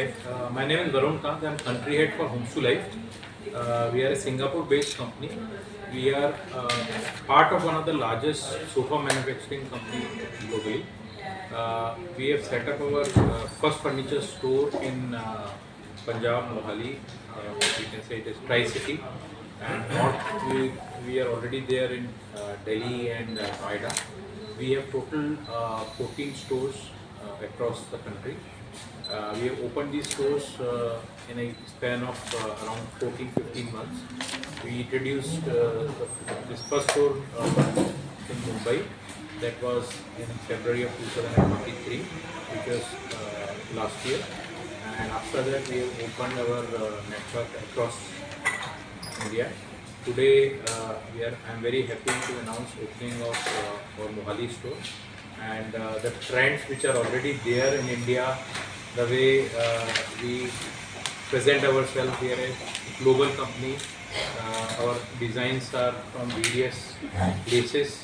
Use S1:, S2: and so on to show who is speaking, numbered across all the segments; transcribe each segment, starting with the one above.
S1: Hi, my name is Varun Kant. I'm country head for Homes to Life. We are a Singapore-based company. We are part of one of the largest sofa manufacturing company globally. We have set up our first furniture store in Punjab, Mohali. We can say it is Tri-City. And north, we are already there in Delhi and Noida. We have total 14 stores across the country. We have opened these stores in a span of around 14-15 months. We introduced this first store in Mumbai, that was in February of 2023, which was last year. And after that, we have opened our network across India. Today, I'm very happy to announce opening of our Mohali store, and the trends which are already there in India, the way we present ourselves here as a global company. Our designs are from various places,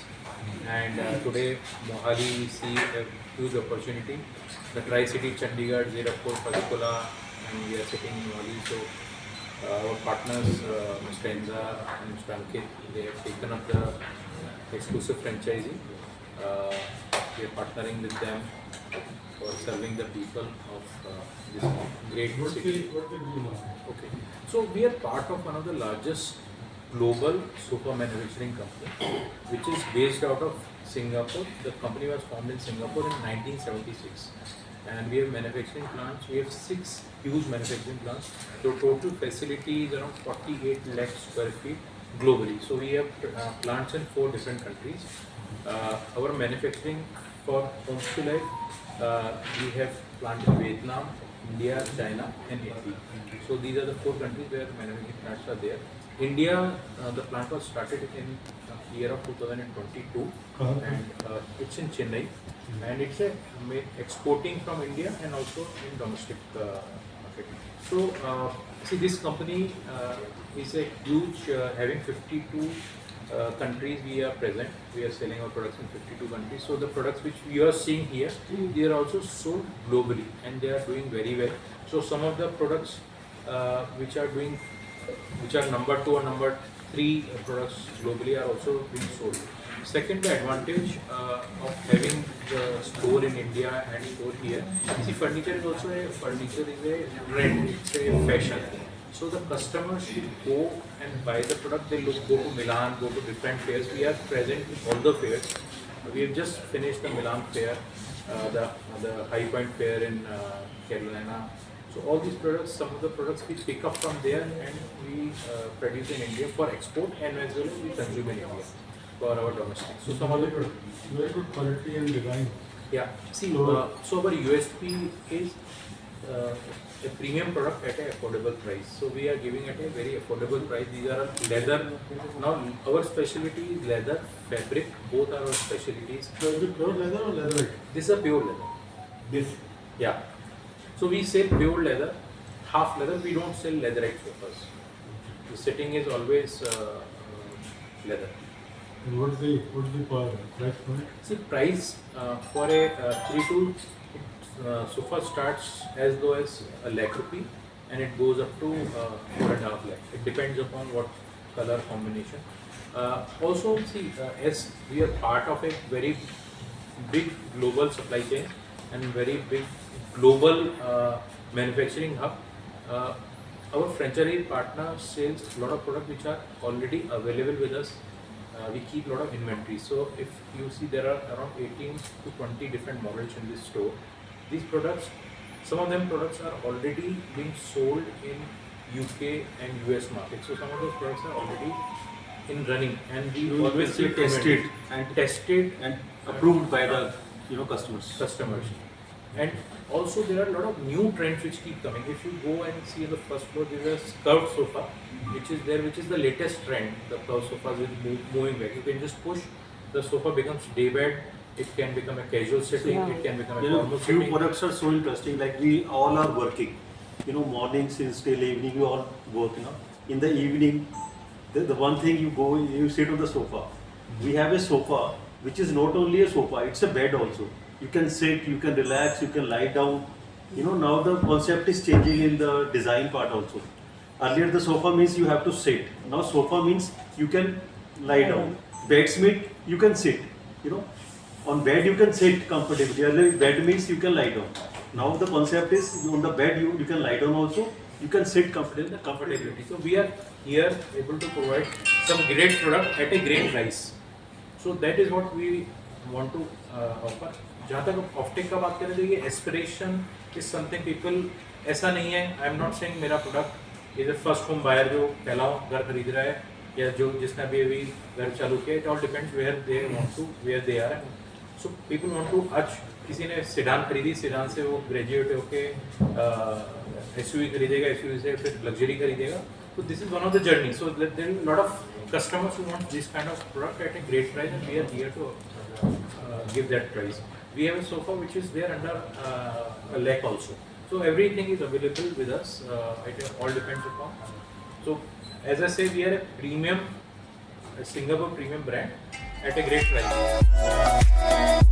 S1: and today Mohali we see a huge opportunity. The Tri-City, Chandigarh, Zirapur, Panchkula, and we are sitting in Mohali. So our partners, Mr. Enza and Mr. Ankit, they have taken up the exclusive franchisee. We are partnering with them for serving the people of this great city. Okay, so we are part of one of the largest global sofa manufacturing company, which is based out of Singapore. The company was formed in Singapore in 1976, and we have manufacturing plants. We have 6 huge manufacturing plants. So total facility is around 48 lakh square feet globally. So we have plants in 4 different countries. Our manufacturing for Homes to Life, we have plant in Vietnam, India, China, and Italy. So these are the 4 countries where manufacturing plants are there. India, the plant was started in year of 2022, and it's in Chennai, and it's exporting from India and also in domestic market. So see, this company is a huge, having 52 countries we are present. We are selling our products in 52 countries. So the products which you are seeing here, they are also sold globally, and they are doing very well. So some of the products which are number 2 or number 3 products globally are also being sold. Second, the advantage of having the store in India and store here. See, furniture is a trend, it's a fashion. So the customers should go and buy the product. They go to Milan, go to different fairs. We are present in all the fairs. We have just finished the Milan fair, the High Point fair in Carolina. So all these products, some of the products we pick up from there and we produce in India for export, and as well as we consume in India for our domestic. So some of the products.
S2: Very good quality and design.
S1: Yeah. See, so our USP is a premium product at an affordable price. So we are giving at a very affordable price. These are leather. Now our specialty is leather, fabric. Both are our specialties.
S2: So is it pure leather or leatherette?
S1: This is a pure leather.
S2: This.
S1: Yeah. So we sell pure leather, half leather. We don't sell leatherette sofas. The setting is always leather.
S2: And what is the price point?
S1: See, price for a 3-2 sofa starts as low as a lakh rupee, and it goes up to 4.5 lakh. It depends upon what color combination. Also, see, as we are part of a very big global supply chain and very big global manufacturing hub, our franchisee partner sells a lot of products which are already available with us. We keep a lot of inventory. So if you see, there are around 18 to 20 different models in this store. These products, some of them products are already being sold in UK and US market. So some of those products are already in running, and we
S2: You
S1: always
S2: obviously
S1: keep
S2: tested
S1: tested
S2: and approved by the customers.
S1: And also there are a lot of new trends which keep coming. If you go and see on the first floor, there is a curved sofa which is there, which is the latest trend. The curved sofas with moving back. You can just push, the sofa becomes day bed. It can become a casual setting. It can become a formal
S3: Few
S1: setting.
S3: products are so interesting. Like we all are working. Morning since till evening we all work. In the evening, the one thing you sit on the sofa. We have a sofa which is not only a sofa; it's a bed also. You can sit, you can relax, you can lie down. You know, now the concept is changing in the design part also. Earlier the sofa means you have to sit. Now sofa means you can lie down. Beds mean you can sit. You know, on bed you can sit comfortably. Earlier bed means you can lie down. Now the concept is on the bed you can lie down also. You can sit comfortably.
S1: Comfortability. So we are here able to provide some great product at a great price. So that is what we want to offer. जहाँ तक ऑफ्टेक का बात करें तो ये aspiration is something people, ऐसा नहीं है, आई एम नॉट सेइंग मेरा product is first home buyer जो पहला घर खरीद रहा है या जो जिसने अभी घर चालू किया, it all depends where they want to, where they are. So people want to, आज किसी ने सिडान खरीदी, सिडान से वो ग्रेजुएट होके एसयूवी खरीदेगा, एसयूवी से फिर लग्जरी खरीदेगा. So this is one of the journey. So there are a lot of customers who want this kind of product at a great price, and we are here to give that price. We have a sofa which is there under a lakh also. So everything is available with us. It all depends upon. So as I say, we are a premium, a Singapore premium brand at a great price.